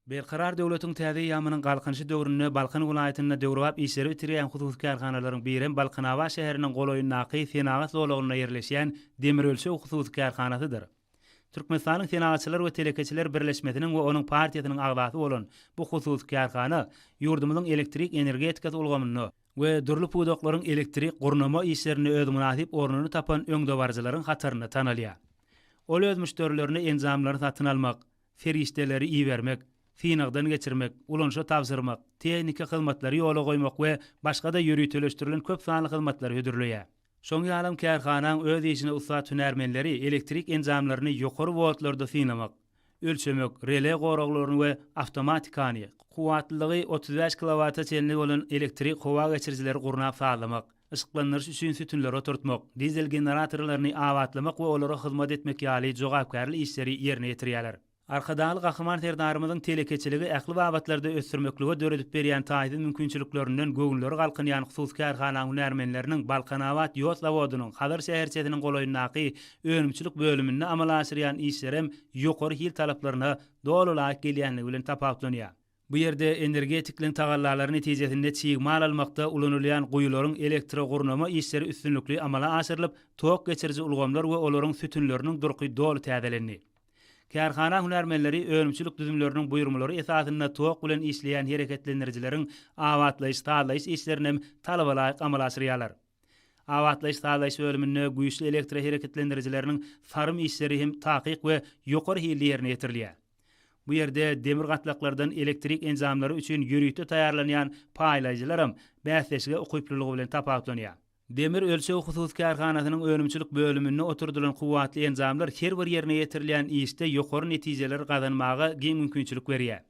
Belkarar döwletiň täze ýamynyň galkynşy döwründe Balkan welaýatyna döwrap işleri bitirýän husus karhanalaryň biriň Balkanawa şäheriniň goloýundaky Senagat zolagyna ýerleşýän Demirölçe husus karhanasydyr. Türkmenistanyň Senagatçylar we Telekeçiler Birleşmesiniň we onuň partiýasynyň agdasy bolan bu husus karhana ýurdumyzyň elektrik energetikasy ulgamyny we dürli pudoklaryň elektrik gurnama işlerini öz münasip ornuny tapan öňdebarjylaryň hataryny tanalýar. Ol öz müşterilerini enzamlary satyn almak, ferişdeleri iýermek, finagdan geçirmek, ulanşa tapşyrmak, tehnika hyzmatlary ýola goýmak we başga da ýürüteleşdirilen köp sanly hyzmatlary hödürleýär. Şoň ýalym karhanaň öz işine ustat hünärmenleri elektrik enzamlaryny ýokary voltlarda sinamak, ölçemek, relé goraglaryny we awtomatikany, kuwatlylygy 35 kW çenli bolan elektrik howa geçirjileri gurnap sağlamak, ışıklandırış üçin sütünleri oturtmak, dizel generatorlaryny awatlamak we olara hyzmat etmek ýaly jogapkarly işleri ýerine ýetirýärler. Arkadaly gahman terdarymyzyň telekeçiligi ähli wabatlarda ösürmeklige döredip berýän taýdy mümkinçiliklerinden göwnleri galkynýan husus karhana hünärmenleriniň Balkanawat ýot zawodynyň Hadar şäherçesiniň goloýundaky önümçilik bölüminde amal aşyrýan işlerem ýokary hil talaplaryna dolulaýyk gelýänligi bilen tapawutlanýar. Bu ýerde energetikliň tagallalaryny netijesinde çyýgmal almakda ulanylýan goýularyň elektro gurnama işleri üstünlükli amala aşyrylyp tok geçirji ulgamlar we olaryň sütünleriniň durky dolu täzelenýär. Karhana hünärmenleri önümçilik düzümleriniň buýrumlary esasyna tok bilen işleýän hereketlendirjileriň awatlaýyş, taýlaýyş işlerini talabalaýyk amal aşyrýarlar. Awatlaýyş, taýlaýyş bölüminde güýçli elektro hereketlendirjileriniň farym işleri hem takyk we ýokary hilli ýerine ýetirilýär. Bu ýerde demir gatlaklardan elektrik enzamlary üçin ýürüýte taýýarlanýan paýlaýjylarym bäsleşige ukyplylygy bilen tapawutlanýar. Demir ölçew husus karhanasynyň önümçilik bölüminde oturdulan kuwatly enzamlar her bir ýerine ýetirilýän işde ýokary netijeler gazanmaga giň mümkinçilik berýär.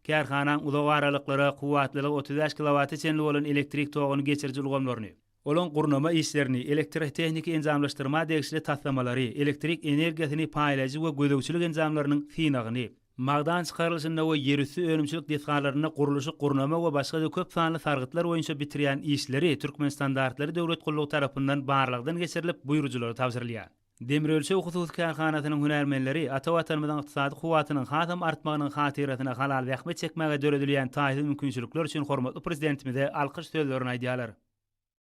Karhanaň uzak aralyklara kuwatlylygy 35 kW çenli bolan elektrik togyny geçirji ulgamlaryny, olan gurnama işlerini, elektrotehnika enzamlaşdyrma degişli taslamalary, elektrik energiýasyny paýlaýjy we gödöwçilik enzamlarynyň finagyny, magdan çykarylşynda we ýerüstü önümçilik desgalaryny guruluşy, gurnama we başga da köp sanly sargytlar boýunça bitirýän işleri Türkmen standartlary döwlet gullugy tarapyndan barlygdan geçirilip buýrujulara tapşyrylýar. Demirölçe husus karhanasynyň hünärmenleri ata watanymyzyň ykdysady kuwatynyň hasam artmagynyň hatyrasyna halal zähmet çekmäge döredilýän taýdy mümkinçilikler üçin hormatly prezidentimize alkyş sözlerini aýdýarlar.